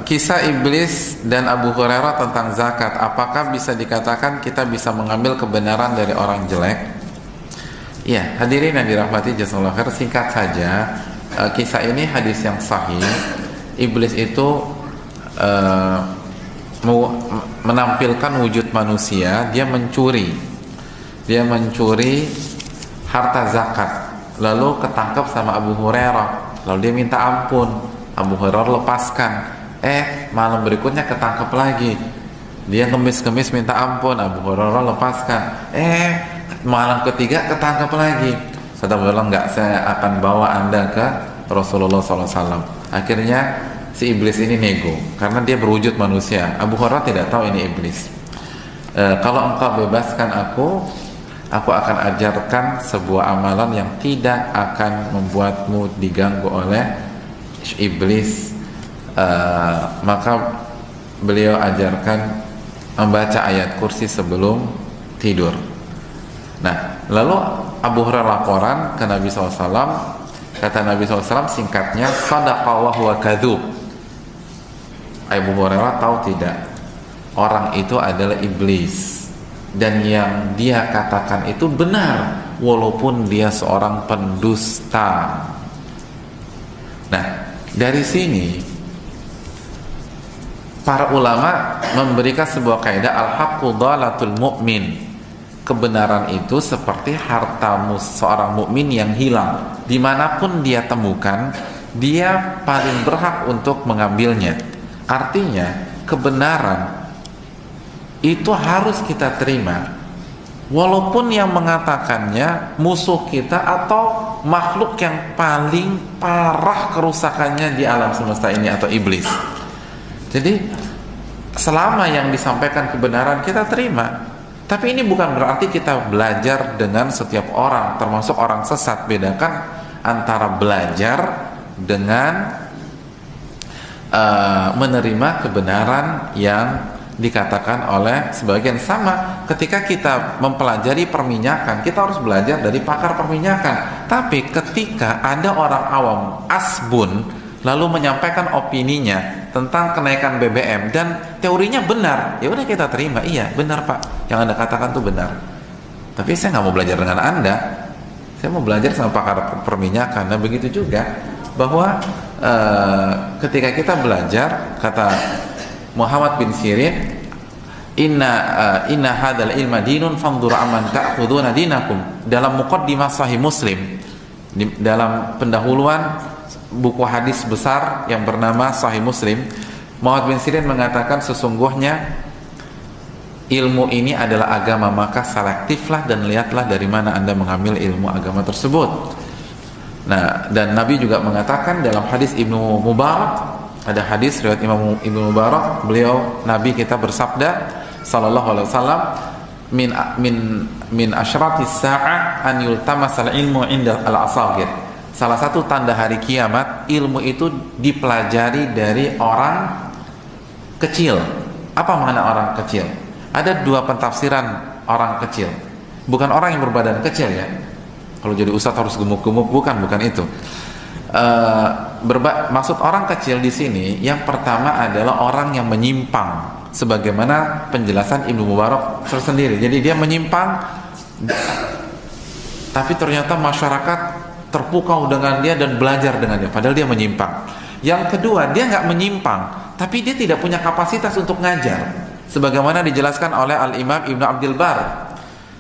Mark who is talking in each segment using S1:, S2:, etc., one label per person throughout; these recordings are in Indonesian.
S1: Kisah iblis dan Abu Hurairah tentang zakat, apakah bisa dikatakan kita bisa mengambil kebenaran dari orang jelek? Ya, hadirin yang dirahmati jazakallahu khair, singkat saja, kisah ini hadis yang sahih. Iblis itu menampilkan wujud manusia, dia mencuri harta zakat, lalu ketangkep sama Abu Hurairah, lalu dia minta ampun. Abu Hurairah lepaskan. Malam berikutnya ketangkep lagi, dia ngemis-ngemis minta ampun, Abu Hurairah lepaskan. Malam ketiga ketangkep lagi. Kata Abu Hurairah, enggak, saya akan bawa anda ke Rasulullah SAW. Akhirnya si iblis ini nego karena dia berwujud manusia. Abu Hurairah tidak tahu ini iblis. Kalau engkau bebaskan aku akan ajarkan sebuah amalan yang tidak akan membuatmu diganggu oleh iblis. Maka beliau ajarkan membaca ayat kursi sebelum tidur. Nah, lalu Abu Hurairah laporan ke Nabi SAW. Kata Nabi SAW singkatnya, sadaqa wa huwa kadzub. Abu Hurairah tahu tidak, orang itu adalah iblis, dan yang dia katakan itu benar walaupun dia seorang pendusta. Nah, dari sini para ulama memberikan sebuah kaidah, al-haqqu dhalatul mu'min. Kebenaran itu seperti harta seorang mukmin yang hilang. Dimanapun dia temukan, dia paling berhak untuk mengambilnya. Artinya kebenaran itu harus kita terima, walaupun yang mengatakannya musuh kita atau makhluk yang paling parah kerusakannya di alam semesta ini, atau iblis. Jadi selama yang disampaikan kebenaran kita terima. Tapi ini bukan berarti kita belajar dengan setiap orang, termasuk orang sesat. Bedakan antara belajar dengan menerima kebenaran yang dikatakan oleh sebagian. Sama ketika kita mempelajari perminyakan, kita harus belajar dari pakar perminyakan. Tapi ketika ada orang awam asbun lalu menyampaikan opininya tentang kenaikan BBM dan teorinya benar, ya udah kita terima, iya benar Pak, yang Anda katakan tuh benar. Tapi saya nggak mau belajar dengan Anda, saya mau belajar sama pakar perminyakan. Nah begitu juga bahwa ketika kita belajar, kata Muhammad bin Sirin, inna hadzal ilma dinun fanzur amman ta'khuduna dinakum. Dalam muqaddimah Sahih Muslim, dalam pendahuluan buku hadis besar yang bernama Sahih Muslim, Muhammad bin Sirin mengatakan, sesungguhnya ilmu ini adalah agama, maka selektiflah dan lihatlah dari mana Anda mengambil ilmu agama tersebut. Nah, dan Nabi juga mengatakan dalam hadis Ibnu Mubarak, ada hadis riwayat Imam Ibnu Mubarak, Nabi kita bersabda sallallahu alaihi wasallam, min asyratis sa'ah an yultamasal ilmu inda al-asagir. Salah satu tanda hari kiamat, ilmu itu dipelajari dari orang kecil. Apa makna orang kecil? Ada dua pentafsiran orang kecil. Bukan orang yang berbadan kecil ya. Kalau jadi ustadz harus gemuk-gemuk, bukan itu. Maksud orang kecil di sini, yang pertama adalah orang yang menyimpang, sebagaimana penjelasan Ibnu Mubarak tersendiri. Jadi dia menyimpang, tapi ternyata masyarakat terpukau dengan dia dan belajar dengan dia, padahal dia menyimpang. Yang kedua, dia nggak menyimpang, tapi dia tidak punya kapasitas untuk ngajar, sebagaimana dijelaskan oleh Al-Imam Ibnu Abdul Bar.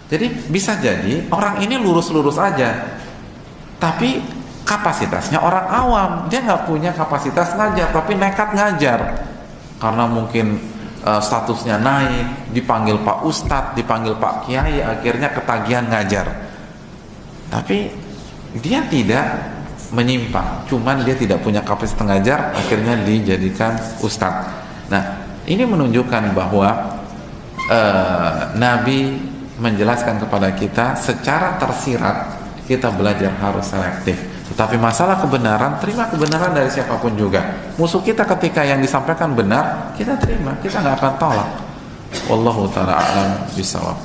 S1: Jadi bisa jadi orang ini lurus-lurus aja, tapi kapasitasnya orang awam, dia nggak punya kapasitas ngajar, tapi nekat ngajar karena mungkin statusnya naik, dipanggil Pak Ustadz, dipanggil Pak Kiai, akhirnya ketagihan ngajar. Tapi dia tidak menyimpang, cuman dia tidak punya kapasitas ngajar, akhirnya dijadikan ustadz. Nah, ini menunjukkan bahwa Nabi menjelaskan kepada kita secara tersirat, kita belajar harus selektif. Tetapi masalah kebenaran, terima kebenaran dari siapapun juga. Musuh kita ketika yang disampaikan benar, kita terima, kita nggak akan tolak. Wallahu ta'ala a'lam bishawab.